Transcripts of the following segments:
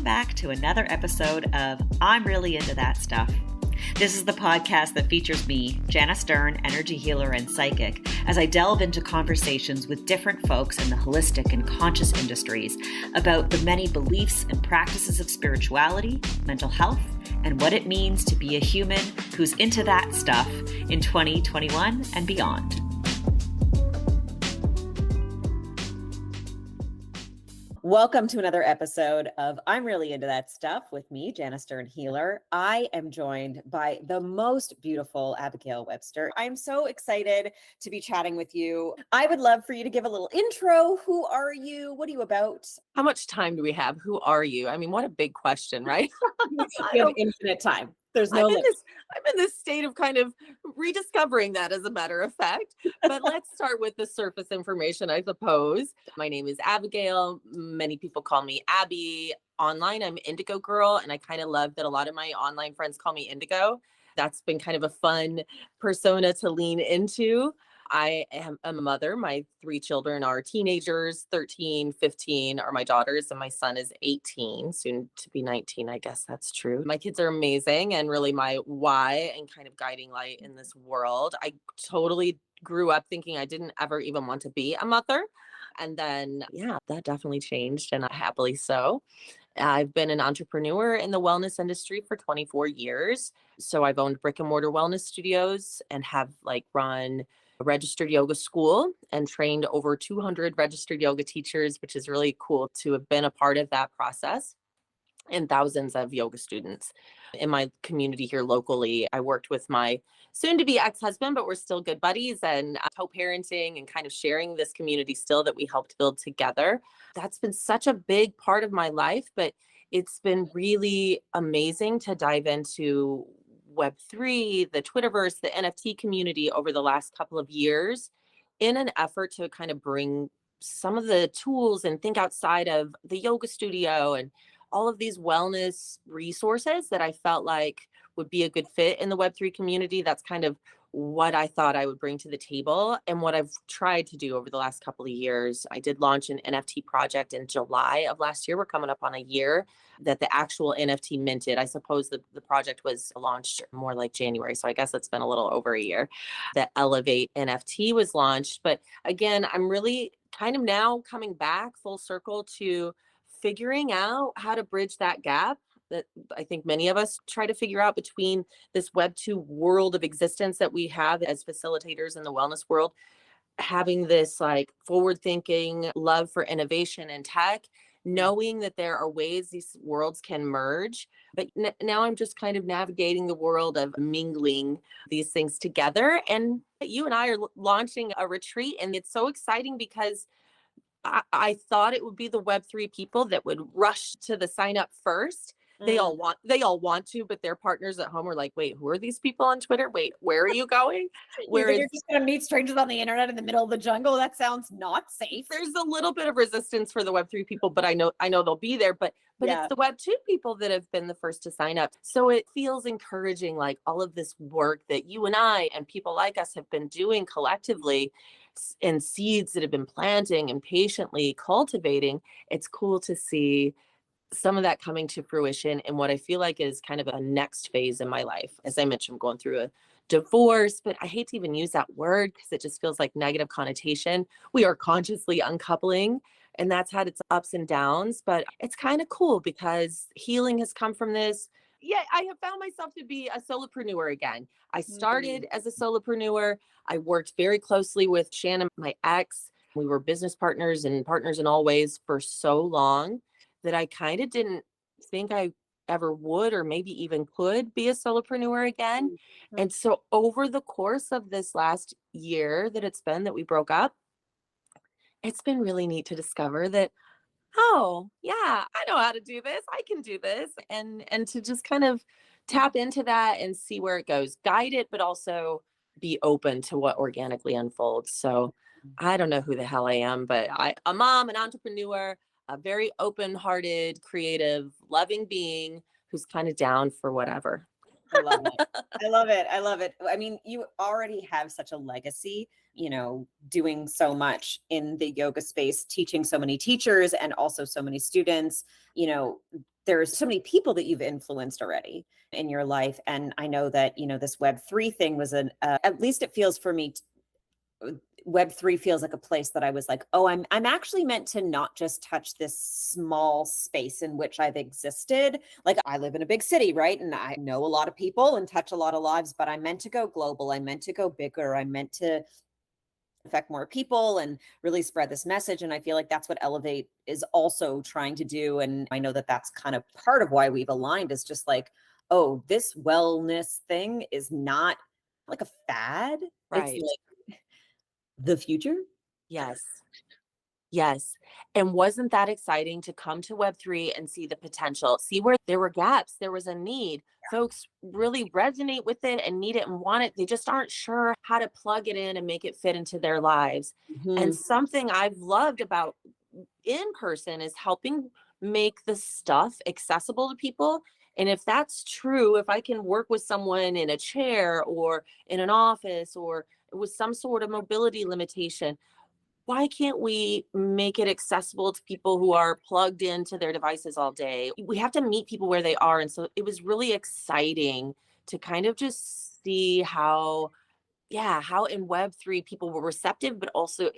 welcome back to another episode of I'm Really Into That Stuff. This is the podcast that features me, Jana Stern, energy healer and psychic, as I delve into conversations with different folks in the holistic and conscious industries about the many beliefs and practices of spirituality, mental health, and what it means to be a human who's into that stuff in 2021 and beyond. Welcome to another episode of I'm Really Into That Stuff with me, Jana Stern Healer. I am joined by the most beautiful Abigail Webster. I'm so excited to be chatting with you. I would love for you to give a little intro. Who are you? What are you about? How much time do we have? Who are you? I mean, what a big question, right? We have infinite time. There's no limit. I'm in this state of kind of rediscovering that, as a matter of fact. But let's start with the surface information, I suppose. My name is Abigail. Many people call me Abby. Online, I'm Indigo Girl, and I kind of love that a lot of my online friends call me Indigo. That's been kind of a fun persona to lean into. I am a mother. My 3 children are teenagers. 13, 15 are my daughters, and my son is 18, soon to be 19. I guess that's true. My kids are amazing and really my why and kind of guiding light in this world. I totally grew up thinking I didn't ever even want to be a mother. And then, yeah, that definitely changed, and happily so. I've been an entrepreneur in the wellness industry for 24 years. So I've owned brick and mortar wellness studios and have run a registered yoga school and trained over 200 registered yoga teachers, which is really cool to have been a part of that process, and thousands of yoga students. In my community here locally, I worked with my soon-to-be ex-husband, but we're still good buddies, and co-parenting and kind of sharing this community still that we helped build together. That's been such a big part of my life, but it's been really amazing to dive into Web3, the Twitterverse, the NFT community over the last couple of years in an effort to kind of bring some of the tools and think outside of the yoga studio and all of these wellness resources that I felt like would be a good fit in the Web3 community. That's kind of what I thought I would bring to the table and what I've tried to do over the last couple of years. I did launch an NFT project in July of last year. We're coming up on a year that the actual NFT minted. I suppose the project was launched more like January. So I guess it's been a little over a year. The Elev8 NFT was launched. But again, I'm really kind of now coming back full circle to figuring out how to bridge that gap that I think many of us try to figure out between this Web2 world of existence that we have as facilitators in the wellness world, having this forward thinking love for innovation and tech, knowing that there are ways these worlds can merge. But now I'm just kind of navigating the world of mingling these things together. And you and I are launching a retreat, and it's so exciting because I thought it would be the Web3 people that would rush to the sign up first. They all want to, but their partners at home are like, wait, who are these people on Twitter? Wait, where are you going? You're just going to meet strangers on the internet in the middle of the jungle? That sounds not safe. There's a little bit of resistance for the Web3 people, but I know they'll be there. But yeah. It's the Web2 people that have been the first to sign up. So it feels encouraging, like all of this work that you and I and people like us have been doing collectively, and seeds that have been planting and patiently cultivating. It's cool to see some of that coming to fruition in what I feel like is kind of a next phase in my life. As I mentioned, I'm going through a divorce, but I hate to even use that word because it just feels like negative connotation. We are consciously uncoupling, and that's had its ups and downs, but it's kind of cool because healing has come from this. Yeah, I have found myself to be a solopreneur again. I started as a solopreneur. I worked very closely with Shannon, my ex. We were business partners and partners in all ways for so long that I kind of didn't think I ever would or maybe even could be a solopreneur again. Mm-hmm. And so over the course of this last year that it's been that we broke up, it's been really neat to discover that, oh, yeah, I know how to do this. I can do this. And to just kind of tap into that and see where it goes, guide it, but also be open to what organically unfolds. So I don't know who the hell I am, but a mom, an entrepreneur, a very open-hearted, creative, loving being who's kind of down for whatever. I love it. I love it. I love it. I mean, you already have such a legacy, doing so much in the yoga space, teaching so many teachers and also so many students, there's so many people that you've influenced already in your life. And I know that, this Web3 thing was at least it feels for me, Web3 feels like a place that I was like, oh, I'm actually meant to not just touch this small space in which I've existed. Like, I live in a big city, right? And I know a lot of people and touch a lot of lives, but I'm meant to go global. I'm meant to go bigger. I'm meant to affect more people and really spread this message. And I feel like that's what Elev8 is also trying to do. And I know that that's kind of part of why we've aligned, is just like, oh, this wellness thing is not like a fad. Right. It's like the future. Yes. Yes. And wasn't that exciting to come to Web3 and see the potential, see where there were gaps, there was a need. Folks really resonate with it and need it and want it. They just aren't sure how to plug it in and make it fit into their lives. And something I've loved about in person is helping make the stuff accessible to people. And if that's true, if I can work with someone in a chair or in an office or with some sort of mobility limitation, why can't we make it accessible to people who are plugged into their devices all day? We have to meet people where they are. And so it was really exciting to kind of just see how in Web3 people were receptive, but also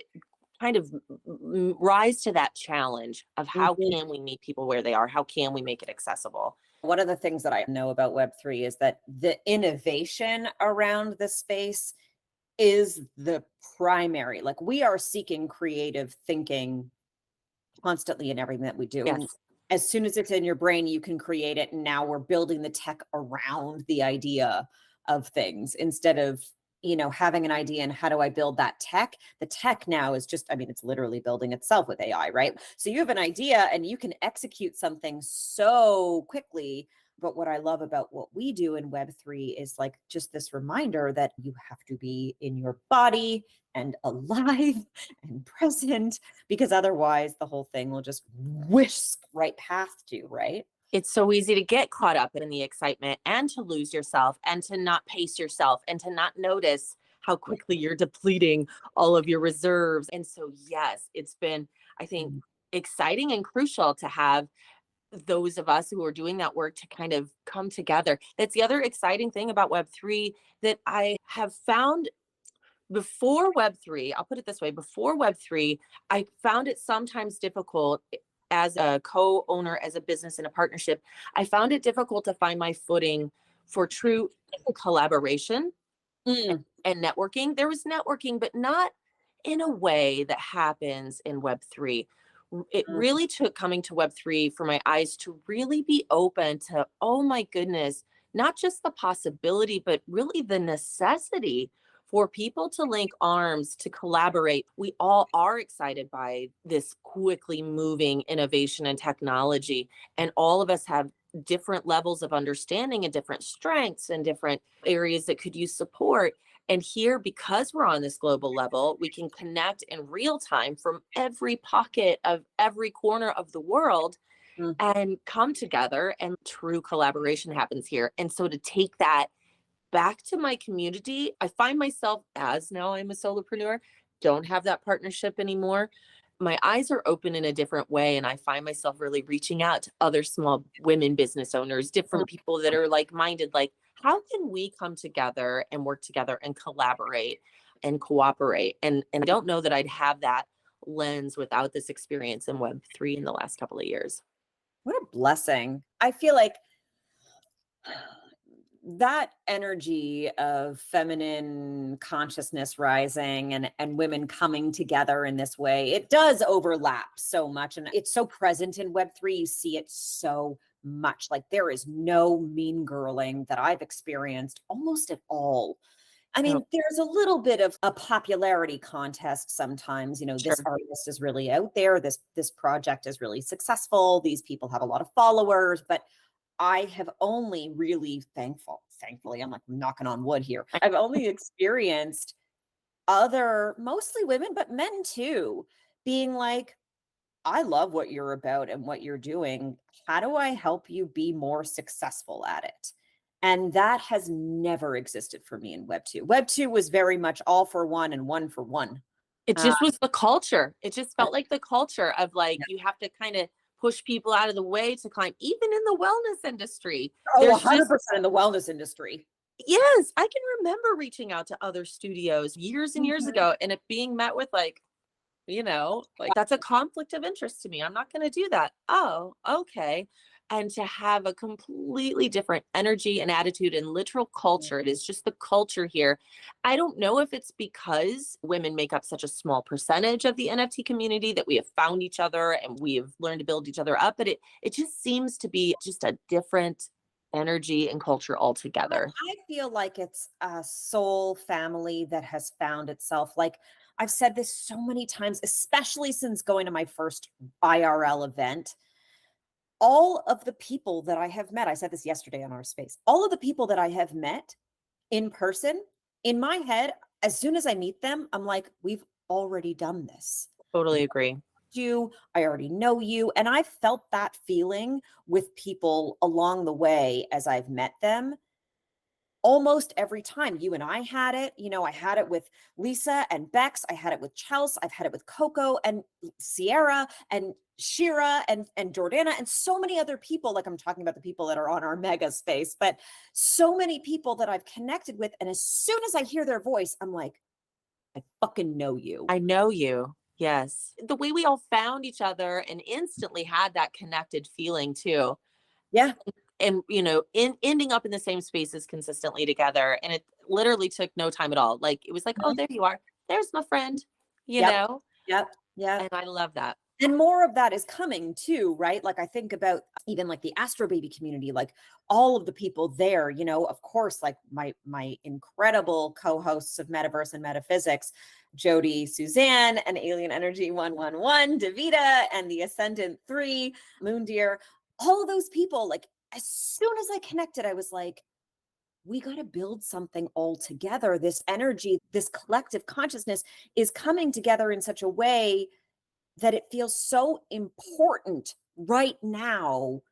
kind of rise to that challenge of how can we meet people where they are? How can we make it accessible? One of the things that I know about Web3 is that the innovation around the space is the primary. Like, we are seeking creative thinking constantly in everything that we do. Yes. And as soon as it's in your brain, you can create it. And now we're building the tech around the idea of things instead of, having an idea and how do I build that tech? The tech now is just, it's literally building itself with AI, right? So you have an idea and you can execute something so quickly. But what I love about what we do in Web3 is like just this reminder that you have to be in your body and alive and present, because otherwise the whole thing will just whisk right past you, right? It's so easy to get caught up in the excitement and to lose yourself and to not pace yourself and to not notice how quickly you're depleting all of your reserves. And so, yes, it's been, I think, exciting and crucial to have those of us who are doing that work to kind of come together. That's the other exciting thing about Web3 that I have found before Web3. I'll put it this way: before Web3, I found it sometimes difficult as a co-owner, as a business in a partnership. I found it difficult to find my footing for true collaboration and networking. There was networking, but not in a way that happens in Web3. It really took coming to Web3 for my eyes to really be open to, oh my goodness, not just the possibility, but really the necessity for people to link arms, to collaborate. We all are excited by this quickly moving innovation and technology. And all of us have different levels of understanding and different strengths and different areas that could use support. And here, because we're on this global level, we can connect in real time from every pocket of every corner of the world and come together, and true collaboration happens here. And so to take that back to my community, I find myself, as now I'm a solopreneur, don't have that partnership anymore. My eyes are open in a different way. And I find myself really reaching out to other small women business owners, different people that are like-minded, like, how can we come together and work together and collaborate and cooperate? And I don't know that I'd have that lens without this experience in Web3 in the last couple of years. What a blessing. I feel like that energy of feminine consciousness rising and women coming together in this way, it does overlap so much. And it's so present in Web3. You see it so much. Like, there is no mean girling that I've experienced almost at all. I mean, there's a little bit of a popularity contest sometimes. This artist is really out there. This project is really successful. These people have a lot of followers, but I have only really thankfully, I'm like knocking on wood here. I've only experienced other, mostly women, but men too, being like, I love what you're about and what you're doing. How do I help you be more successful at it? And that has never existed for me in Web2. Web2 was very much all for one and one for one. It just was the culture. It just felt like the culture of like, you have to kind of push people out of the way to climb, even in the wellness industry. Oh, There's just 100% in the wellness industry. Yes, I can remember reaching out to other studios years and years Mhm. ago and it being met with like, like that's a conflict of interest to me. I'm not going to do that. Oh, okay. And to have a completely different energy and attitude and literal culture, it is just the culture here. I don't know if it's because women make up such a small percentage of the NFT community that we have found each other and we have learned to build each other up, but it just seems to be just a different energy and culture altogether. I feel like it's a soul family that has found itself. Like I've said this so many times, especially since going to my first IRL event. All of the people that I have met, I said this yesterday on our space, all of the people that I have met in person, in my head, as soon as I meet them, I'm like, we've already done this. Totally agree. I already know you. And I felt that feeling with people along the way as I've met them almost every time. You and I had it. I had it with Lisa and Bex. I had it with Chelsea. I've had it with Coco and Sierra and Shira and Jordana and so many other people. Like I'm talking about the people that are on our mega space, but so many people that I've connected with. And as soon as I hear their voice, I'm like, I fucking know you. I know you. Yes. The way we all found each other and instantly had that connected feeling too. Yeah. And, in ending up in the same spaces consistently together. And it literally took no time at all. Like it was like, oh, Mhm. there you are. There's my friend, you Yep. know? Yep. Yep. And I love that. And more of that is coming too, right? Like I think about even like the Astro Baby community, like all of the people there, of course, like my incredible co-hosts of Metaverse and Metaphysics, Jody, Suzanne, and Alien Energy 111, Davita, and the Ascendant 3, Moon Deer, all of those people, like as soon as I connected, I was like, we got to build something all together. This energy, this collective consciousness is coming together in such a way that it feels so important right now,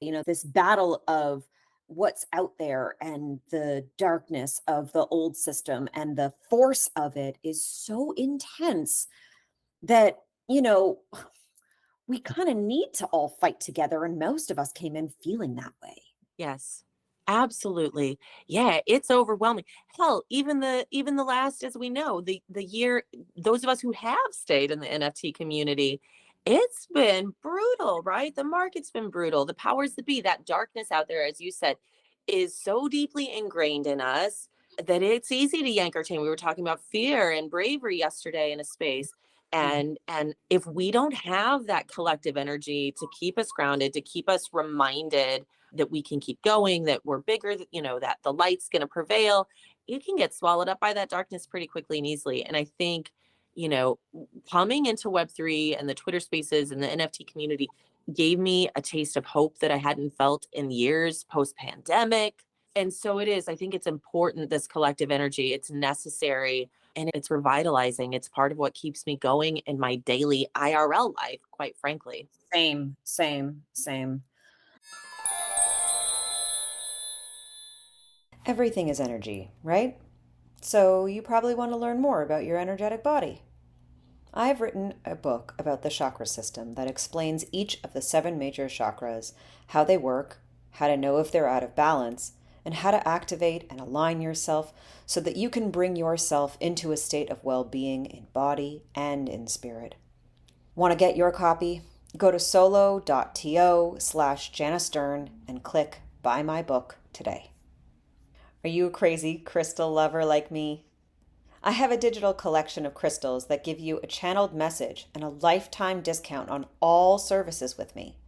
this battle of what's out there and the darkness of the old system and the force of it is so intense that, we kind of need to all fight together. And most of us came in feeling that way. Yes. Absolutely. Yeah, it's overwhelming. Hell, even the last, as we know, the year, those of us who have stayed in the NFT community, it's been brutal, right? The market's been brutal. The powers that be, that darkness out there, as you said, is so deeply ingrained in us that it's easy to yank our chain. We were talking about fear and bravery yesterday in a space. Mhm. And if we don't have that collective energy to keep us grounded, to keep us reminded that we can keep going, that we're bigger, that the light's going to prevail, you can get swallowed up by that darkness pretty quickly and easily. And I think, you know, coming into Web3 and the Twitter spaces and the NFT community gave me a taste of hope that I hadn't felt in years post pandemic. And so it is, I think it's important, this collective energy, it's necessary and it's revitalizing. It's part of what keeps me going in my daily IRL life, quite frankly. Same, same, same. Everything is energy, right? So you probably want to learn more about your energetic body. I've written a book about the chakra system that explains each of the 7 major chakras, how they work, how to know if they're out of balance, and how to activate and align yourself so that you can bring yourself into a state of well-being in body and in spirit. Want to get your copy? Go to solo.to/Jana Stern and click Buy My Book today. Are you a crazy crystal lover like me? I have a digital collection of crystals that give you a channeled message and a lifetime discount on all services with me.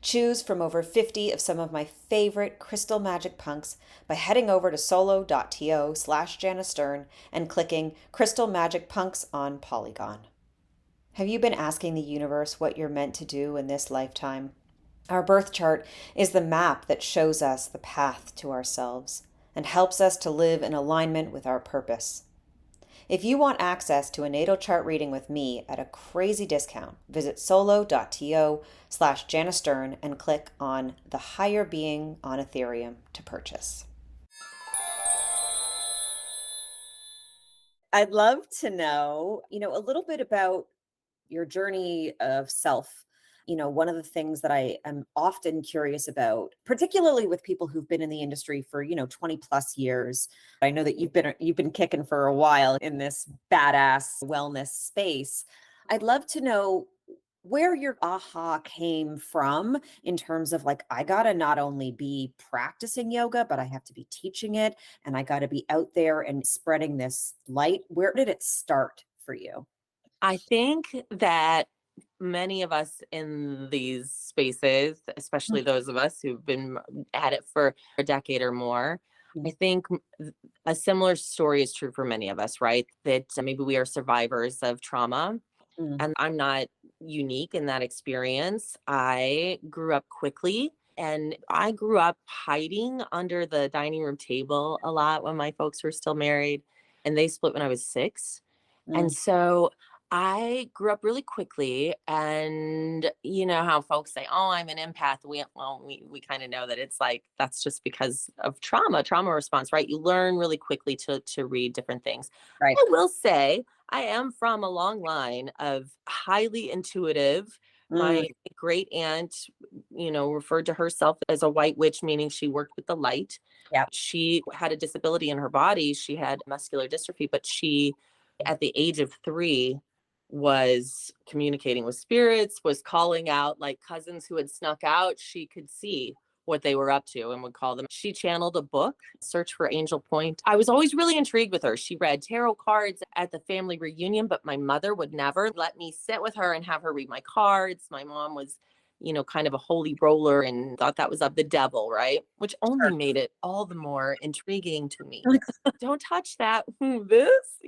Choose from over 50 of some of my favorite crystal magic punks by heading over to solo.to/Jana Stern and clicking Crystal Magic Punks on Polygon. Have you been asking the universe what you're meant to do in this lifetime? Our birth chart is the map that shows us the path to ourselves and helps us to live in alignment with our purpose. If you want access to a natal chart reading with me at a crazy discount, visit solo.to/Jana Stern and click on the Higher Being on Ethereum to purchase. I'd love to know, a little bit about your journey of self One of the things that I am often curious about, particularly with people who've been in the industry for, 20 plus years. I know that you've been kicking for a while in this badass wellness space. I'd love to know where your aha came from in terms of like, I got to not only be practicing yoga, but I have to be teaching it and I got to be out there and spreading this light. Where did it start for you? I think that many of us in these spaces, especially those of us who've been at it for a decade or more, I think a similar story is true for many of us, right? That maybe we are survivors of trauma. Mm. And I'm not unique in that experience. I grew up quickly and I grew up hiding under the dining room table a lot when my folks were still married, and they split when I was 6. And Mm. so I grew up really quickly, and you know how folks say, "Oh, I'm an empath." We kind of know that it's like that's just because of trauma response, right? You learn really quickly to read different things. Right. I will say I am from a long line of highly intuitive. Mm. My great aunt, referred to herself as a white witch, meaning she worked with the light. Yeah. She had a disability in her body. She had muscular dystrophy, but she, at the age of 3, was communicating with spirits, was calling out like cousins who had snuck out. She could see what they were up to and would call them. She channeled a book, Search for Angel Point. I was always really intrigued with her. She read tarot cards at the family reunion, but my mother would never let me sit with her and have her read my cards. My mom was, kind of a holy roller and thought that was of the devil, right? Which only made it all the more intriguing to me. Don't touch that. This.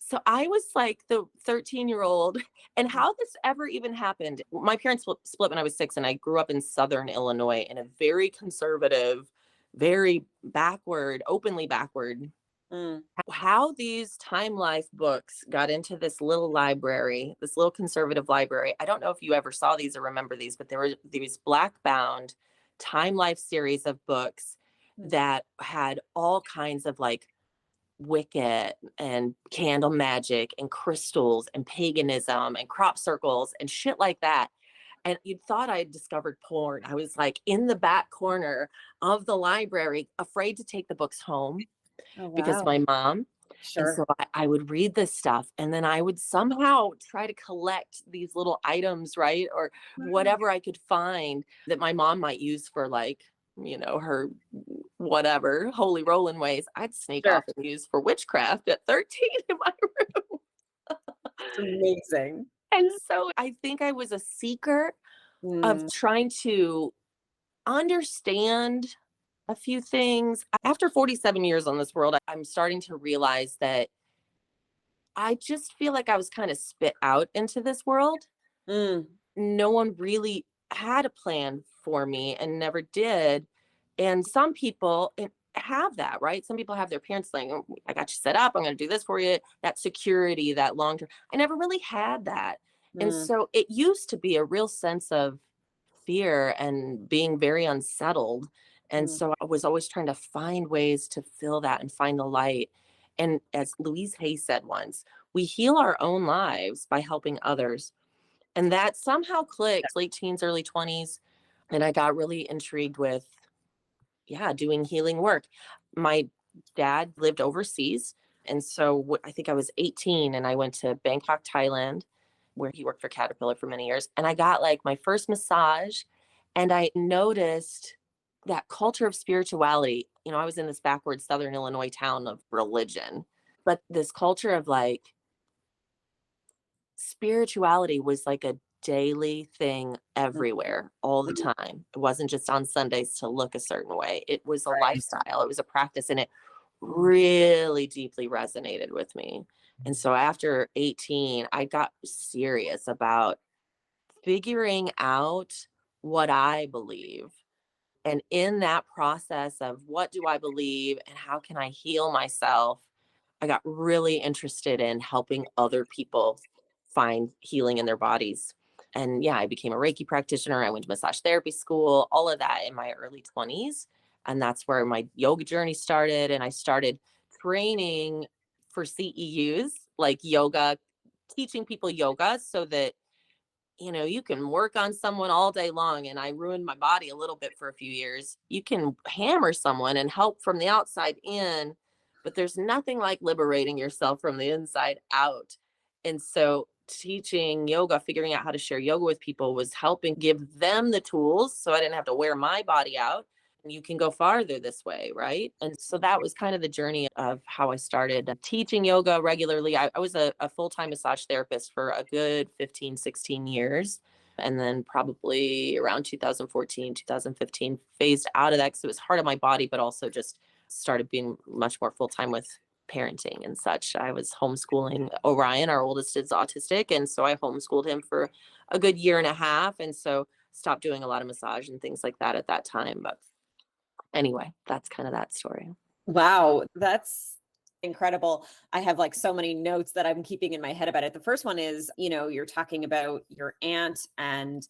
So I was like the 13-year-old. And how this ever even happened, my parents split when I was 6, and I grew up in Southern Illinois in a very conservative, very backward, openly backward. Mm. How these Time Life books got into this little library, this little conservative library. I don't know if you ever saw these or remember these, but there were these black bound Time Life series of books that had all kinds of like Wicked and candle magic and crystals and paganism and crop circles and shit like that. And you thought I had discovered porn. I was like in the back corner of the library, afraid to take the books home Oh, because wow. my mom. And Sure. so I would read this stuff, and then I would somehow try to collect these little items, right? Or whatever I could find that my mom might use for like, her whatever holy rolling ways. I'd sneak Sure. off and use for witchcraft at 13 in my room. It's amazing. And so I think I was a seeker of Mm. trying to understand a few things. After 47 years on this world, I'm starting to realize that I just feel like I was kind of spit out into this world. Mm. No one really had a plan for me and never did. And some people have that, right? Some people have their parents saying, "Oh, I got you set up. I'm going to do this for you." That security, that long term. I never really had that. And Mm. so it used to be a real sense of fear and being very unsettled. And Mm. so I was always trying to find ways to fill that and find the light. And as Louise Hay said once, we heal our own lives by helping others. And that somehow clicked late teens, early 20s. And I got really intrigued with, yeah, doing healing work. My dad lived overseas. And so I think I was 18 and I went to Bangkok, Thailand, where he worked for Caterpillar for many years. And I got like my first massage, and I noticed that culture of spirituality. I was in this backward Southern Illinois town of religion, but this culture of like spirituality was like a daily thing everywhere all the time. It wasn't just on Sundays to look a certain way. It was a Right. lifestyle, it was a practice, and it really deeply resonated with me. And so after 18, I got serious about figuring out what I believe. And in that process of what do I believe and how can I heal myself, I got really interested in helping other people find healing in their bodies. And yeah, I became a Reiki practitioner. I went to massage therapy school, all of that in my early 20s. And that's where my yoga journey started. And I started training for CEUs, like yoga, teaching people yoga so that you can work on someone all day long, and I ruined my body a little bit for a few years. You can hammer someone and help from the outside in, but there's nothing like liberating yourself from the inside out. And so teaching yoga, figuring out how to share yoga with people was helping give them the tools so I didn't have to wear my body out. And you can go farther this way, right? And so that was kind of the journey of how I started teaching yoga regularly. I was a full-time massage therapist for a good 15, 16 years. And then probably around 2014, 2015, phased out of that because it was hard on my body, but also just started being much more full-time with parenting and such. I was homeschooling Orion, our oldest is autistic. And so I homeschooled him for a good year and a half. And so stopped doing a lot of massage and things like that at that time. But anyway, that's kind of that story. Wow, that's incredible. I have like so many notes that I'm keeping in my head about it. The first one is, you're talking about your aunt and,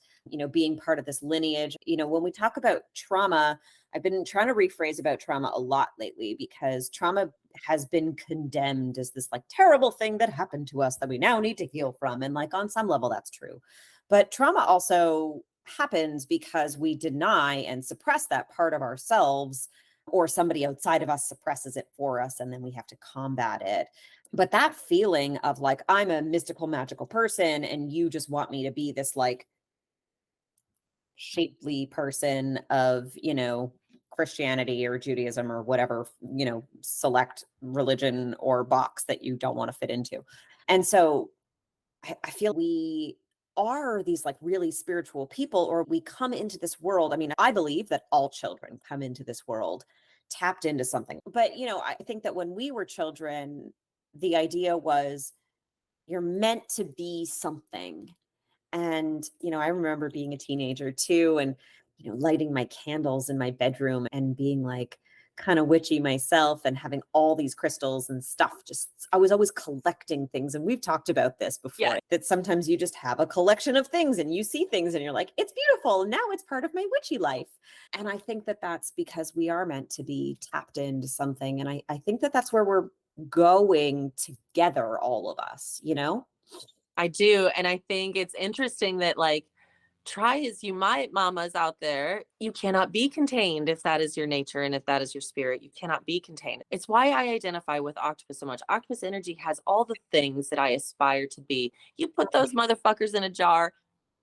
being part of this lineage. When we talk about trauma, I've been trying to rephrase about trauma a lot lately because trauma has been condemned as this like terrible thing that happened to us that we now need to heal from. And like on some level, that's true. But trauma also happens because we deny and suppress that part of ourselves, or somebody outside of us suppresses it for us, and then we have to combat it. But that feeling of like, I'm a mystical, magical person, and you just want me to be this like shapely person of, Christianity or Judaism or whatever, select religion or box that you don't want to fit into. And so I feel we are these like really spiritual people, or we come into this world. I mean, I believe that all children come into this world tapped into something. But, I think that when we were children, the idea was you're meant to be something. And, I remember being a teenager too, and, lighting my candles in my bedroom and being like kind of witchy myself and having all these crystals and stuff. I was always collecting things. And we've talked about this before, that sometimes you just have a collection of things and you see things and you're like, it's beautiful. Now it's part of my witchy life. And I think that that's because we are meant to be tapped into something. And I think that that's where we're going together, all of us, I do. And I think it's interesting that like, try as you might, mamas out there, you cannot be contained if that is your nature and if that is your spirit. You cannot be contained. It's why I identify with Octopus so much. Octopus energy has all the things that I aspire to be. You put those motherfuckers in a jar.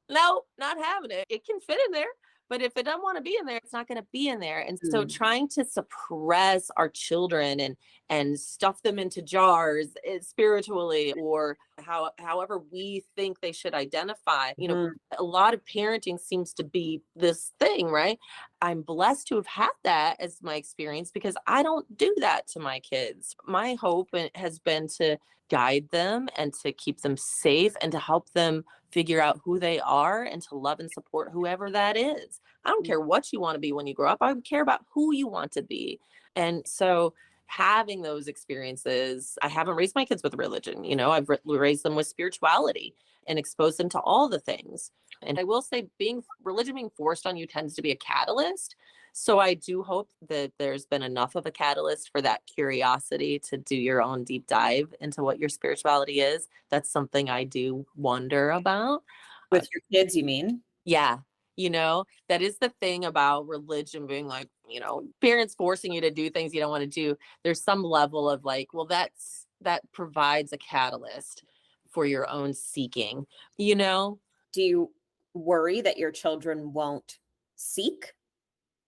No, not having it. It can fit in there. But if it doesn't want to be in there, it's not going to be in there. And so trying to suppress our children and stuff them into jars spiritually, or however we think they should identify, a lot of parenting seems to be this thing, right? I'm blessed to have had that as my experience because I don't do that to my kids. My hope has been to guide them and to keep them safe and to help them figure out who they are and to love and support whoever that is. I don't care what you want to be when you grow up. I care about who you want to be. And so having those experiences, I haven't raised my kids with religion. I've raised them with spirituality and exposed them to all the things. And I will say religion being forced on you tends to be a catalyst. So I do hope that there's been enough of a catalyst for that curiosity to do your own deep dive into what your spirituality is. That's something I do wonder about. With your kids, you mean? Yeah. That is the thing about religion being like, parents forcing you to do things you don't want to do. There's some level of like, well, that provides a catalyst for your own seeking, Do you worry that your children won't seek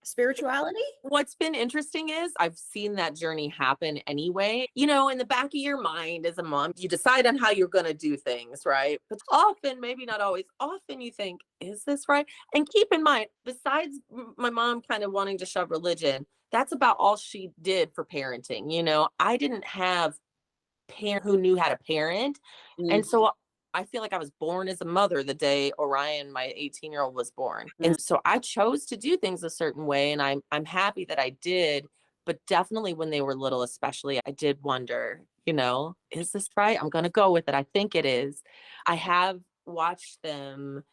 spirituality? What's been interesting is I've seen that journey happen anyway. In the back of your mind as a mom, you decide on how you're going to do things, right? But often, maybe not always, often you think, is this right? And keep in mind, besides my mom kind of wanting to shove religion, that's about all she did for parenting. I didn't have parent who knew how to parent. And so I feel like I was born as a mother the day Orion, my 18-year-old, was born. And so I chose to do things a certain way. And I'm happy that I did. But definitely when they were little, especially, I did wonder, is this right? I'm going to go with it. I think it is. I have watched them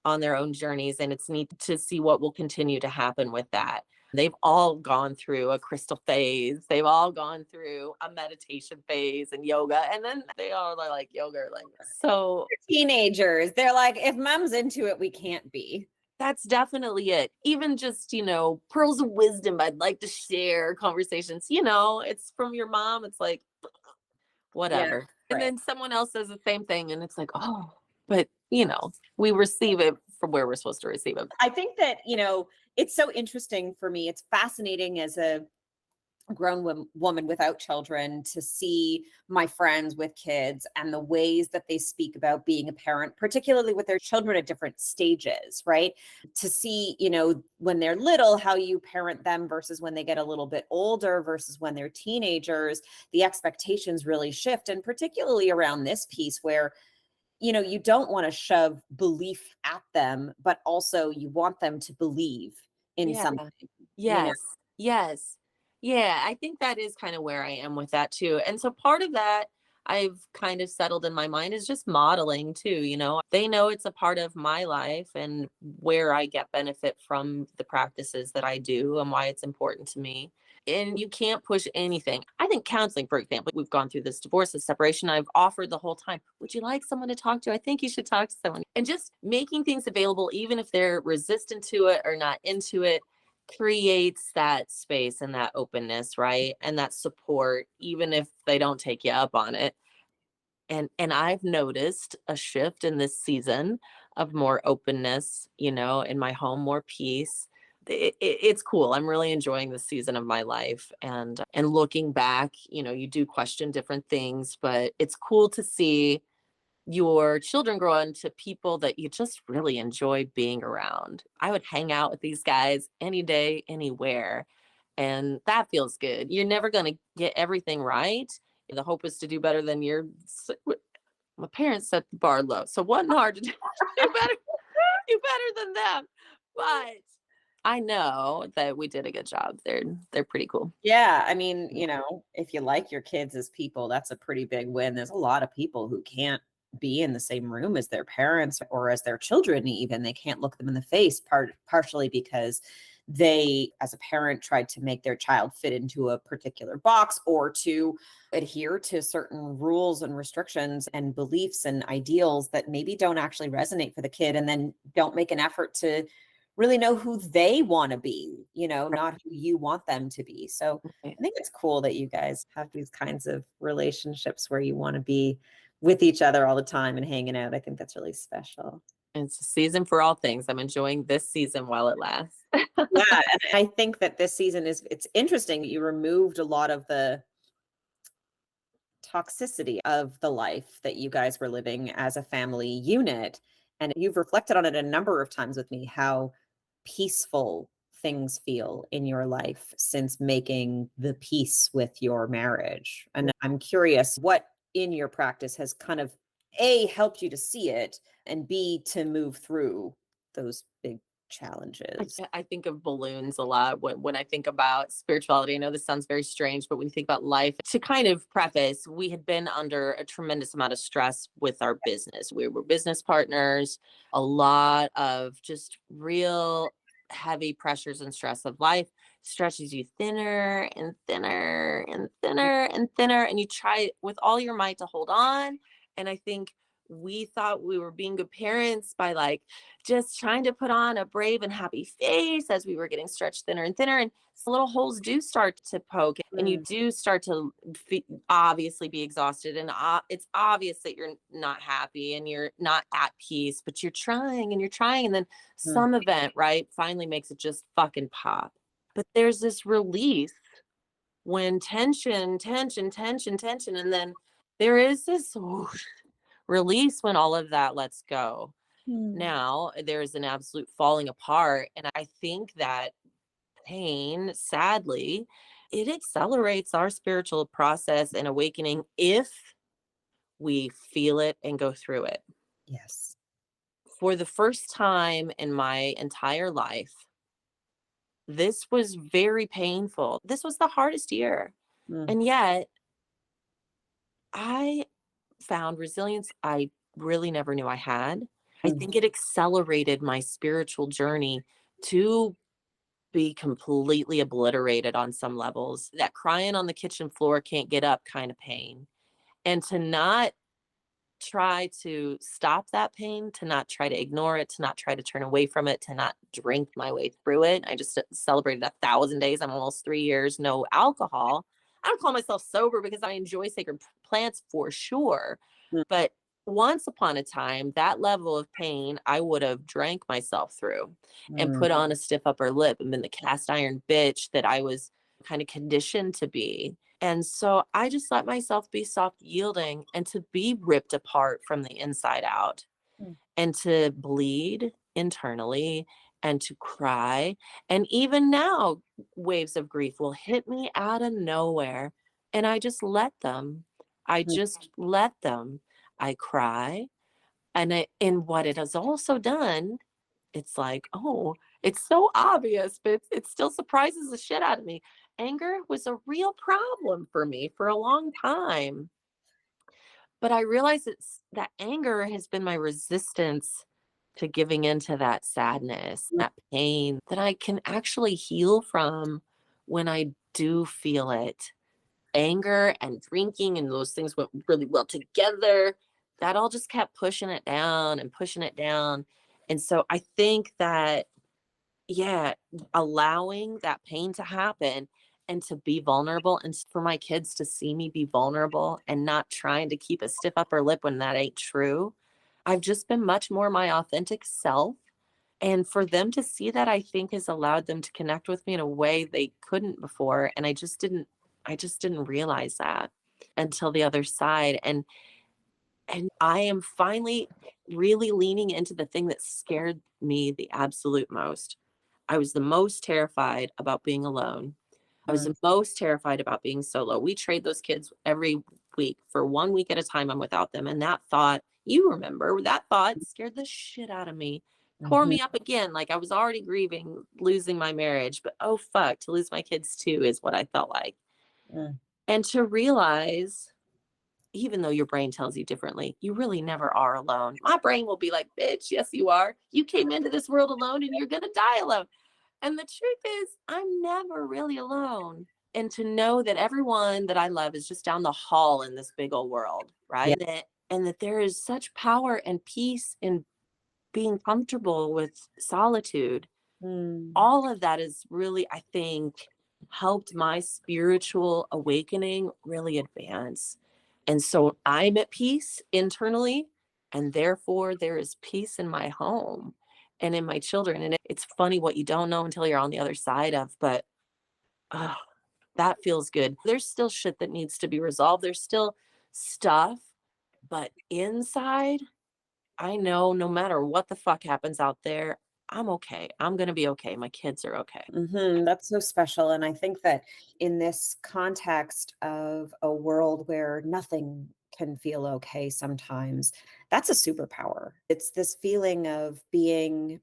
on their own journeys, and it's neat to see what will continue to happen with that. They've all gone through a crystal phase. They've all gone through a meditation phase and yoga. And then they all are like yoga. Like, so Teenagers, they're like, if mom's into it, we can't be. that's definitely it. Even just, pearls of wisdom I'd like to share, conversations, it's from your mom. It's like, whatever. Yeah, And right. then someone else says the same thing. And it's like, oh, but, we receive it from where we're supposed to receive it. I think that, it's so interesting for me. It's fascinating as a grown woman without children to see my friends with kids and the ways that they speak about being a parent, particularly with their children at different stages, right? To see, when they're little, how you parent them versus when they get a little bit older versus when they're teenagers, the expectations really shift. And particularly around this piece where you don't want to shove belief at them, but also you want them to believe in something. Yes. Yes. Yeah. I think that is kind of where I am with that too. And so part of that I've kind of settled in my mind is just modeling too. They know it's a part of my life and where I get benefit from the practices that I do and why it's important to me. And you can't push anything. I think counseling, for example, we've gone through this divorce, this separation. I've offered the whole time, would you like someone to talk to? I think you should talk to someone. And just making things available, even if they're resistant to it or not into it, creates that space and that openness, right? And that support, even if they don't take you up on it. And I've noticed a shift in this season of more openness, in my home, more peace. It's cool. I'm really enjoying this season of my life, and looking back, you do question different things, but it's cool to see your children grow into people that you just really enjoy being around. I would hang out with these guys any day, anywhere, and that feels good. You're never going to get everything right. The hope is to do better than my parents set the bar low, so it wasn't hard to do better than them. But I know that we did a good job. They're pretty cool. Yeah. I mean, if you like your kids as people, that's a pretty big win. There's a lot of people who can't be in the same room as their parents or as their children, even. They can't look them in the face, partially because they, as a parent, tried to make their child fit into a particular box or to adhere to certain rules and restrictions and beliefs and ideals that maybe don't actually resonate for the kid, and then don't make an effort to really know who they want to be, not who you want them to be. So I think it's cool that you guys have these kinds of relationships where you want to be with each other all the time and hanging out. I think that's really special. It's a season for all things. I'm enjoying this season while it lasts. Yeah. And I think that this season it's interesting. You removed a lot of the toxicity of the life that you guys were living as a family unit. And you've reflected on it a number of times with me, how peaceful things feel in your life since making the peace with your marriage. And I'm curious what in your practice has kind of A, helped you to see it, and B, to move through those big challenges. I think of balloons a lot when I think about spirituality. I know this sounds very strange, but when you think about life, to kind of preface, we had been under a tremendous amount of stress with our business. We were business partners, a lot of just real heavy pressures and stress of life stretches you thinner and thinner and thinner and thinner. And you try with all your might to hold on. And I think we thought we were being good parents by just trying to put on a brave and happy face as we were getting stretched thinner and thinner. And little holes do start to poke, and you do start to obviously be exhausted. And it's obvious that you're not happy and you're not at peace, but you're trying and you're trying. And then some event, right, finally makes it just fucking pop. But there's this release when tension, and then there is this release when all of that lets go. Now there's an absolute falling apart. And I think that pain, sadly, it accelerates our spiritual process and awakening if we feel it and go through it. Yes. For the first time in my entire life, this was very painful. This was the hardest year. And yet I found resilience I really never knew I had. I think it accelerated my spiritual journey to be completely obliterated on some levels. That crying on the kitchen floor, can't get up kind of pain. And to not try to stop that pain, to not try to ignore it, to not try to turn away from it, to not drink my way through it. I just celebrated 1,000 days. I'm almost 3 years, no alcohol. I don't call myself sober because I enjoy sacred plants for sure. Mm. But once upon a time, that level of pain, I would have drank myself through and put on a stiff upper lip and been the cast iron bitch that I was kind of conditioned to be. And so I just let myself be soft yielding and to be ripped apart from the inside out Mm. and to bleed internally and to cry. And even now, waves of grief will hit me out of nowhere. And I just let them. I Mm. just let them. I cry. And what it has also done, it's like, oh, it's so obvious, but it still surprises the shit out of me. Anger was a real problem for me for a long time. But I realize that anger has been my resistance to giving into that sadness, Mm. that pain that I can actually heal from when I do feel it. Anger and drinking and those things went really well together. That all just kept pushing it down and pushing it down. And so I think that, yeah, allowing that pain to happen and to be vulnerable and for my kids to see me be vulnerable and not trying to keep a stiff upper lip when that ain't true. I've just been much more my authentic self. And for them to see that, I think has allowed them to connect with me in a way they couldn't before. And I just didn't realize that until the other side. And I am finally really leaning into the thing that scared me the absolute most. I was the most terrified about being alone. I was the most terrified about being solo. We trade those kids every week. For 1 week at a time, I'm without them. And that thought, you remember, that thought scared the shit out of me. Tore Mhm. me up again. Like I was already grieving losing my marriage, but oh fuck, to lose my kids too is what I felt like. Mm. And to realize, even though your brain tells you differently, you really never are alone. My brain will be like, bitch, yes, you are. You came into this world alone and you're going to die alone. And the truth is, I'm never really alone. And to know that everyone that I love is just down the hall in this big old world, Yeah. right? And that there is such power and peace in being comfortable with solitude. Mm. All of that is really, I think, helped my spiritual awakening really advance. And so I'm at peace internally, and therefore there is peace in my home and in my children. And it's funny what you don't know until you're on the other side of, but oh, that feels good. There's still shit that needs to be resolved. There's still stuff, but inside, I know no matter what the fuck happens out there, I'm okay. I'm going to be okay. My kids are okay. That's so special. And I think that in this context of a world where nothing can feel okay sometimes, that's a superpower. It's this feeling of being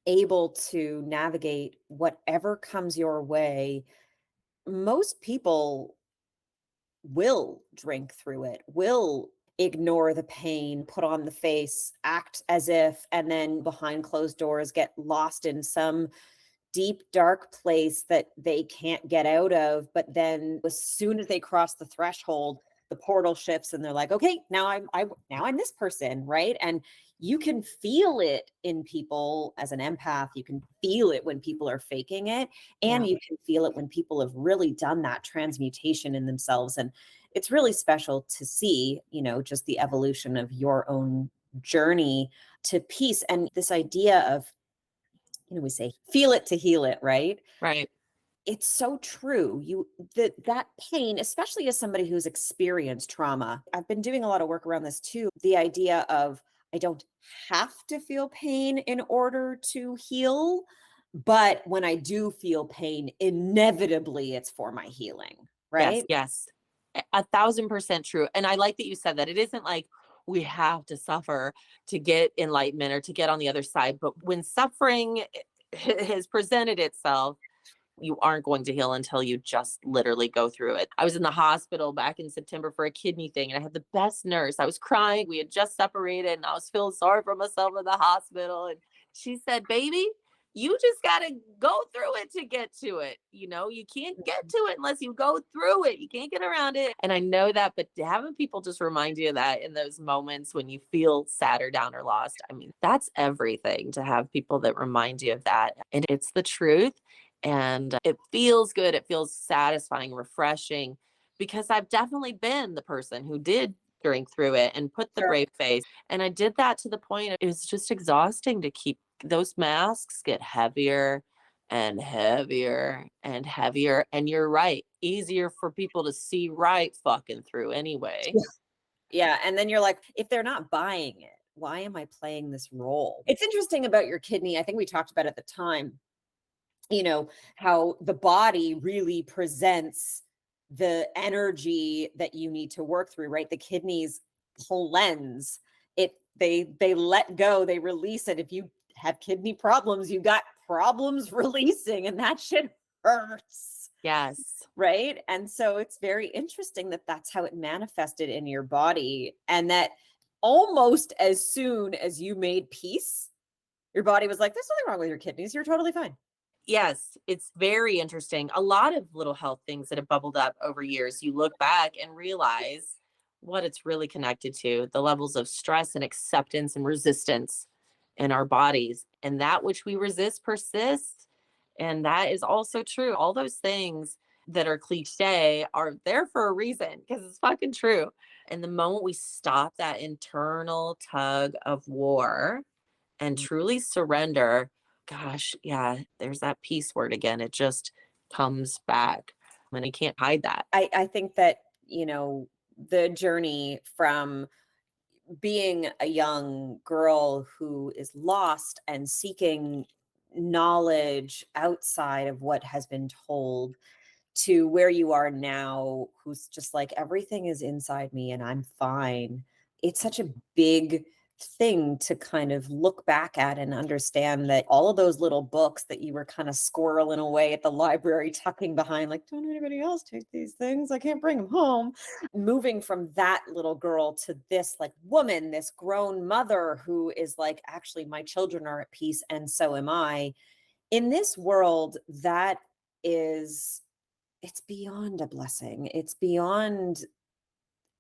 able to navigate whatever comes your way. Most people will drink through it, will ignore the pain, put on the face, act as if, and then behind closed doors get lost in some deep dark place that they can't get out of. But then as soon as they cross the threshold, the portal shifts and they're like, okay, now I'm this person, right? And you can feel it in people as an empath. You can feel it when people are faking it, and Yeah. you can feel it when people have really done that transmutation in themselves. And it's really special to see, just the evolution of your own journey to peace. And this idea of, we say feel it to heal it, right? Right. It's so true. That pain, especially as somebody who's experienced trauma. I've been doing a lot of work around this too. The idea of I don't have to feel pain in order to heal, but when I do feel pain, inevitably it's for my healing, Yes. right? Yes. 1,000% true. And I like that you said that. It isn't like we have to suffer to get enlightenment or to get on the other side. But when suffering has presented itself, you aren't going to heal until you just literally go through it. I was in the hospital back in September for a kidney thing, and I had the best nurse. I was crying. We had just separated, and I was feeling sorry for myself in the hospital. And she said, baby, You just got to go through it to get to it. You know, you can't get to it unless you go through it. You can't get around it. And I know that, but having people just remind you of that in those moments when you feel sad or down or lost, I mean, that's everything, to have people that remind you of that. And it's the truth. And it feels good. It feels satisfying, refreshing, because I've definitely been the person who did drink through it and put the Sure. brave face. And I did that to the point it was just exhausting to keep. Those masks get heavier and heavier and heavier. And you're right, easier for people to see right fucking through anyway. Yeah. And then you're like, if they're not buying it, why am I playing this role? It's interesting about your kidney. I think we talked about at the time, how the body really presents the energy that you need to work through, right? The kidneys whole lens, they let go, they release it. If you have kidney problems, you got problems releasing, and that shit hurts. Yes. Right. And so it's very interesting that that's how it manifested in your body. And that almost as soon as you made peace, your body was like, there's nothing wrong with your kidneys. You're totally fine. Yes, it's very interesting. A lot of little health things that have bubbled up over years, you look back and realize what it's really connected to, the levels of stress and acceptance and resistance in our bodies. And that which we resist persists. And that is also true. All those things that are cliche are there for a reason, because it's fucking true. And the moment we stop that internal tug of war and truly surrender, gosh, yeah, there's that peace word again. It just comes back, and you can't hide that. I think that, the journey from being a young girl who is lost and seeking knowledge outside of what has been told, to where you are now, who's just like, everything is inside me and I'm fine. It's such a big thing to kind of look back at and understand that all of those little books that you were kind of squirreling away at the library, tucking behind, like, don't anybody else take these things, I can't bring them home. Moving from that little girl to this like woman, this grown mother who is like, actually my children are at peace and so am I. In this world, that is, it's beyond a blessing. It's beyond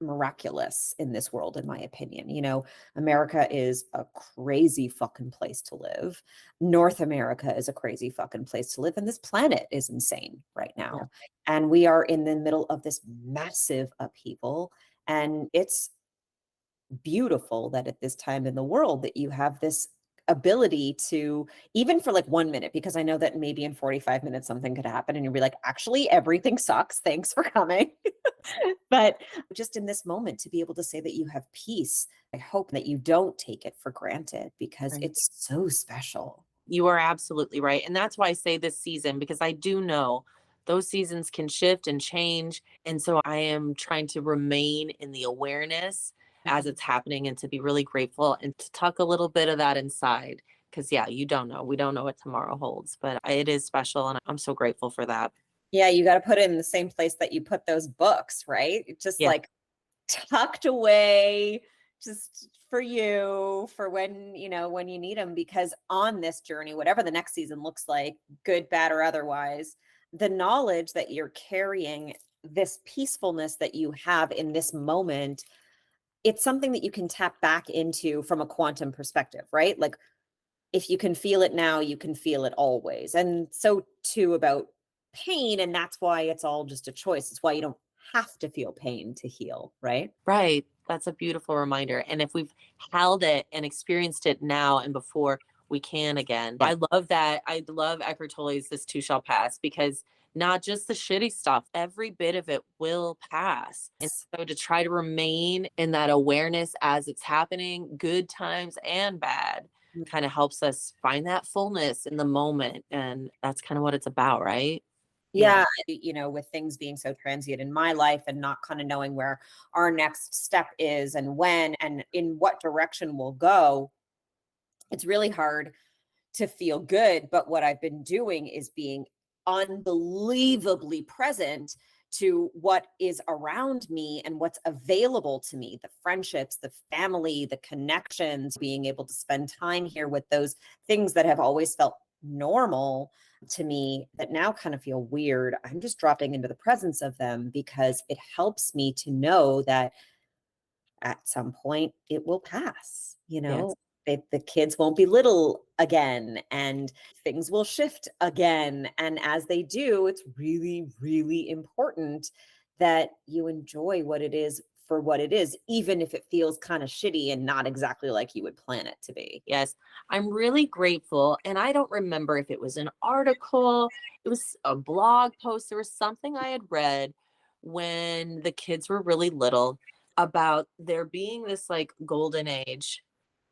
miraculous in this world, in my opinion. America is a crazy fucking place to live. North America is a crazy fucking place to live. And this planet is insane right now. Yeah. And we are in the middle of this massive upheaval. And it's beautiful that at this time in the world that you have this ability to, even for like 1 minute, because I know that maybe in 45 minutes something could happen and you'll be like, actually everything sucks, thanks for coming. But just in this moment to be able to say that you have peace, I hope that you don't take it for granted, because it's so special. You are absolutely right. And that's why I say this season, because I do know those seasons can shift and change. And so I am trying to remain in the awareness as it's happening, and to be really grateful and to tuck a little bit of that inside. Because yeah, you don't know. We don't know what tomorrow holds, but it is special. And I'm so grateful for that. Yeah, you got to put it in the same place that you put those books, right? Just like tucked away, just for you, for when you need them. Because on this journey, whatever the next season looks like, good, bad, or otherwise, the knowledge that you're carrying, this peacefulness that you have in this moment, it's something that you can tap back into from a quantum perspective, right? Like, if you can feel it now, you can feel it always. And so too about pain. And that's why it's all just a choice. It's why you don't have to feel pain to heal, right? Right. That's a beautiful reminder. And if we've held it and experienced it now and before, we can again. Yeah. I love that. I love Eckhart Tolle's "This Too Shall Pass," because not just the shitty stuff, every bit of it will pass. And so to try to remain in that awareness as it's happening, good times and bad, kind of helps us find that fullness in the moment. And that's kind of what it's about, right? Yeah. With things being so transient in my life and not kind of knowing where our next step is and when and in what direction we'll go, it's really hard to feel good. But what I've been doing is being unbelievably present to what is around me and what's available to me, the friendships, the family, the connections, being able to spend time here with those things that have always felt normal to me that now kind of feel weird. I'm just dropping into the presence of them because it helps me to know that at some point it will pass, Yes. the kids won't be little again and things will shift again. And as they do, it's really, really important that you enjoy what it is for what it is, even if it feels kind of shitty and not exactly like you would plan it to be. Yes, I'm really grateful. And I don't remember if it was an article, it was a blog post, there was something I had read when the kids were really little about there being this like golden age,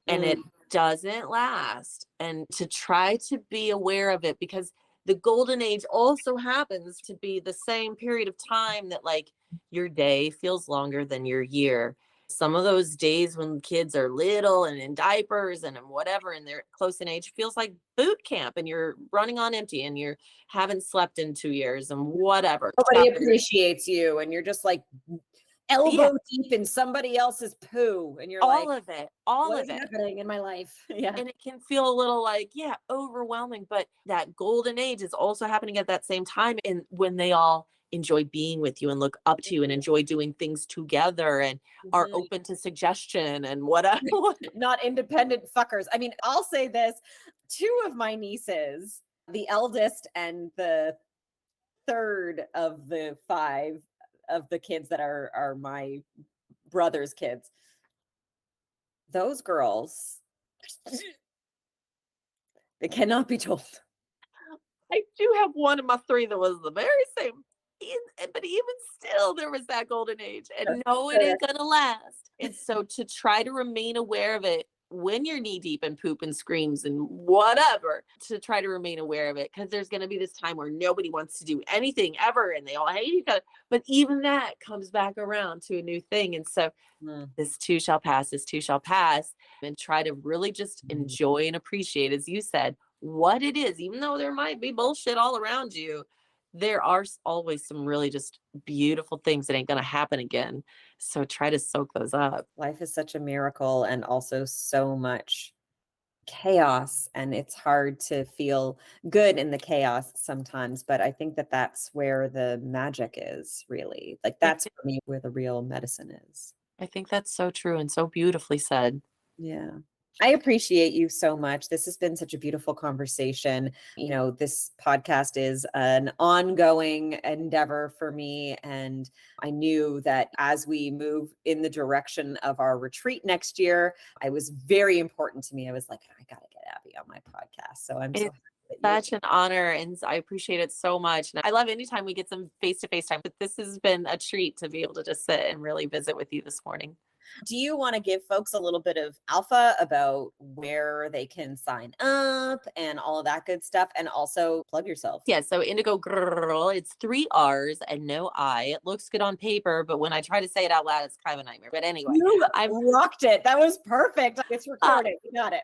and it doesn't last. And to try to be aware of it, because the golden age also happens to be the same period of time that like your day feels longer than your year. Some of those days when kids are little and in diapers and in whatever, and they're close in age, feels like boot camp and you're running on empty and you haven't slept in 2 years and whatever. Nobody appreciates you and you're just like elbow Yeah, deep in somebody else's poo and you're all like, of it, all what of is it. happening in my life? Yeah. And it can feel a little like, yeah, overwhelming, but that golden age is also happening at that same time. And when they all enjoy being with you and look up to you and enjoy doing things together and are Mhm. open to suggestion and whatever. Not independent fuckers. I mean, I'll say this, two of my nieces, the eldest and the third of the five of the kids that are my brother's kids, those girls, they cannot be told. I do have one of my three that was the very same. But even still, there was that golden age. And no, it ain't gonna last. And so to try to remain aware of it when you're knee deep in poop and screams and whatever, to try to remain aware of it, because there's gonna be this time where nobody wants to do anything ever and they all hate each other. But even that comes back around to a new thing. And so this too shall pass, this too shall pass, and try to really just enjoy and appreciate, as you said, what it is, even though there might be bullshit all around you. There are always some really just beautiful things that ain't going to happen again. So try to soak those up. Life is such a miracle and also so much chaos, and it's hard to feel good in the chaos sometimes, but I think that that's where the magic is, really. Like that's for me where the real medicine is. I think that's so true and so beautifully said. Yeah. I appreciate you so much. This has been such a beautiful conversation. This podcast is an ongoing endeavor for me. And I knew that as we move in the direction of our retreat next year, it was very important to me. I was like, I got to get Abby on my podcast. So I'm so happy that such an honor, and I appreciate it so much. And I love anytime we get some face-to-face time, but this has been a treat to be able to just sit and really visit with you this morning. Do you want to give folks a little bit of alpha about where they can sign up and all of that good stuff, and also plug yourself? Yeah, so Indigo Girl, it's 3 R's and no I. It looks good on paper, but when I try to say it out loud, it's kind of a nightmare. But anyway, I rocked it. That was perfect. It's recorded. You got it.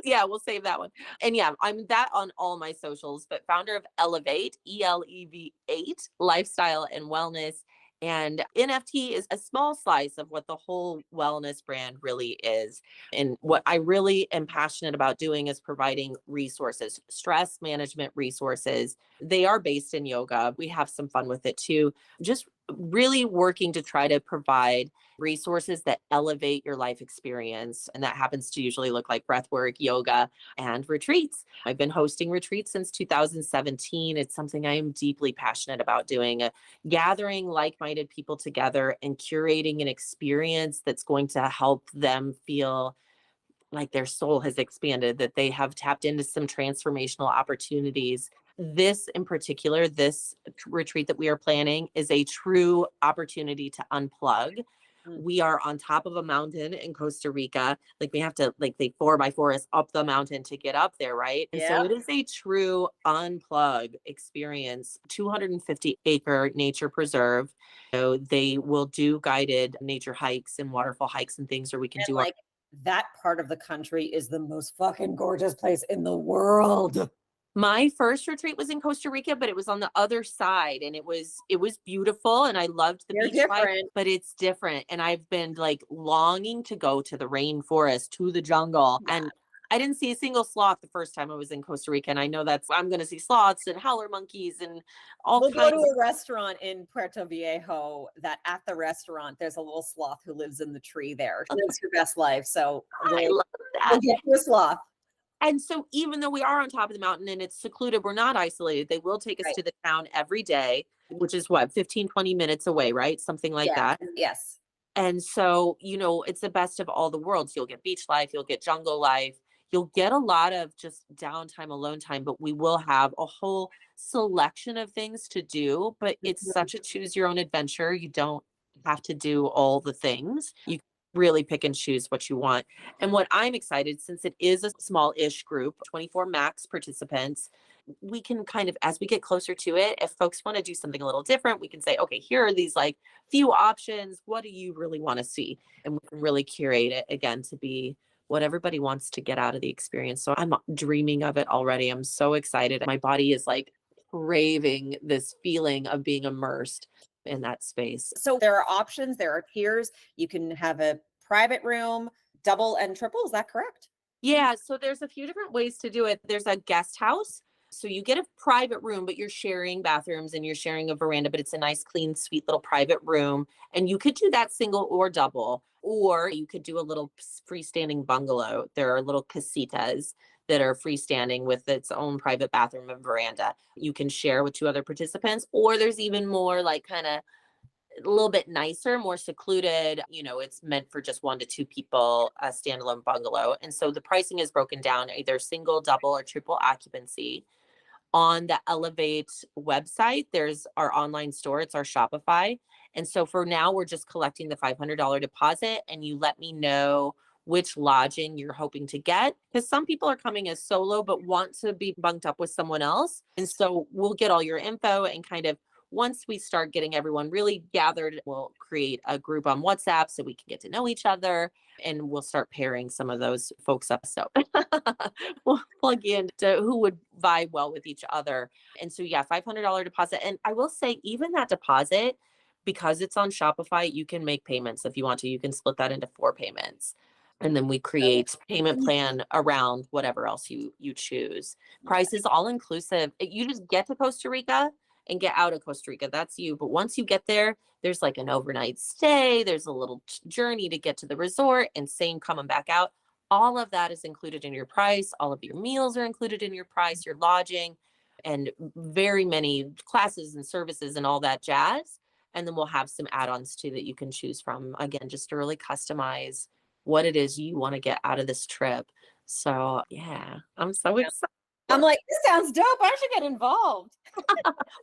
Yeah, we'll save that one. And yeah, I'm that on all my socials, but founder of Elev8, Elev8 Lifestyle and Wellness. And NFT is a small slice of what the whole wellness brand really is. And what I really am passionate about doing is providing resources, stress management resources. They are based in yoga. We have some fun with it too. Just really working to try to provide resources that elevate your life experience. And that happens to usually look like breathwork, yoga, and retreats. I've been hosting retreats since 2017. It's something I am deeply passionate about doing, gathering like-minded people together and curating an experience that's going to help them feel like their soul has expanded, that they have tapped into some transformational opportunities. This in particular, this retreat that we are planning is a true opportunity to unplug. We are on top of a mountain in Costa Rica. Like we have to, like they 4x4 us up the mountain to get up there, right? And so it is a true unplug experience, 250-acre nature preserve. So they will do guided nature hikes and waterfall hikes and things where we can do like that part of the country is the most fucking gorgeous place in the world. My first retreat was in Costa Rica, but it was on the other side, and it was beautiful, and I loved the beach vibe, but it's different. And I've been like longing to go to the rainforest, to the jungle, and I didn't see a single sloth the first time I was in Costa Rica. And I know I'm going to see sloths and howler monkeys and all We'll kinds. go to a restaurant in Puerto Viejo that at the restaurant, there's a little sloth who lives in the tree there. She lives her best life. So I love that. we'll get to a sloth. And so even though we are on top of the mountain and it's secluded, we're not isolated. They will take us Right. to the town every day, which is what, 15, 20 minutes away, right? Something like that. Yes. And so, it's the best of all the worlds. You'll get beach life, you'll get jungle life, you'll get a lot of just downtime, alone time, but we will have a whole selection of things to do. But it's such a choose your own adventure. You don't have to do all the things. You really pick and choose what you want. And what I'm excited, since it is a small-ish group, 24 max participants, we can kind of, as we get closer to it, if folks want to do something a little different, we can say, okay, here are these like few options. What do you really want to see? And we can really curate it again to be what everybody wants to get out of the experience. So I'm dreaming of it already. I'm so excited. My body is like craving this feeling of being immersed in that space. So there are options, there are tiers. You can have a private room, double and triple. Is that correct? Yeah. So there's a few different ways to do it. There's a guest house. So you get a private room, but you're sharing bathrooms and you're sharing a veranda, but it's a nice, clean, sweet little private room. And you could do that single or double, or you could do a little freestanding bungalow. There are little casitas that are freestanding with its own private bathroom and veranda. You can share with 2 other participants, or there's even more like kind of a little bit nicer, more secluded. It's meant for just 1 to 2 people, a standalone bungalow. And so the pricing is broken down either single, double, or triple occupancy. On the Elev8 website, there's our online store. It's our Shopify. And so for now, we're just collecting the $500 deposit, and you let me know which lodging you're hoping to get, because some people are coming as solo but want to be bunked up with someone else. And so we'll get all your info, and kind of once we start getting everyone really gathered, we'll create a group on WhatsApp so we can get to know each other, and we'll start pairing some of those folks up. So we'll plug in to who would vibe well with each other. And so, yeah, $500 deposit. And I will say, even that deposit, because it's on Shopify, you can make payments if you want to. You can split that into 4 payments. And then we create payment plan around whatever else you choose. Price is all inclusive. You just get to Costa Rica and get out of Costa Rica. That's you. But once you get there, there's like an overnight stay. There's a little journey to get to the resort, and same coming back out. All of that is included in your price. All of your meals are included in your price, your lodging, and very many classes and services and all that jazz. And then we'll have some add-ons too that you can choose from, again, just to really customize what it is you want to get out of this trip. So yeah, I'm so excited. I'm like, this sounds dope. I should get involved.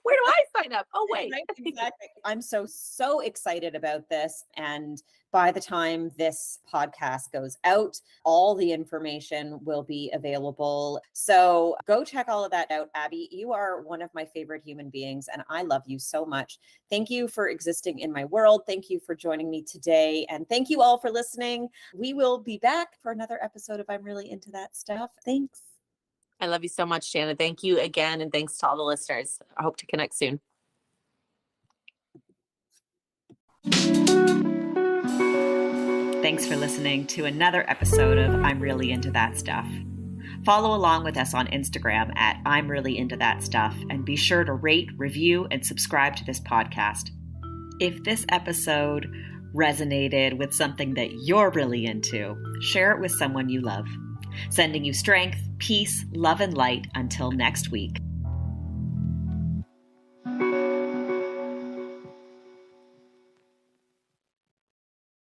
Where do I sign up? Oh, wait. Right, exactly. I'm so excited about this. And by the time this podcast goes out, all the information will be available. So go check all of that out. Abby, you are one of my favorite human beings, and I love you so much. Thank you for existing in my world. Thank you for joining me today. And thank you all for listening. We will be back for another episode of I'm Really Into That Stuff. Thanks. I love you so much, Jana. Thank you again. And thanks to all the listeners. I hope to connect soon. Thanks for listening to another episode of I'm Really Into That Stuff. Follow along with us on Instagram at I'm Really Into That Stuff, and be sure to rate, review, and subscribe to this podcast. If this episode resonated with something that you're really into, share it with someone you love. Sending you strength, peace, love, and light until next week.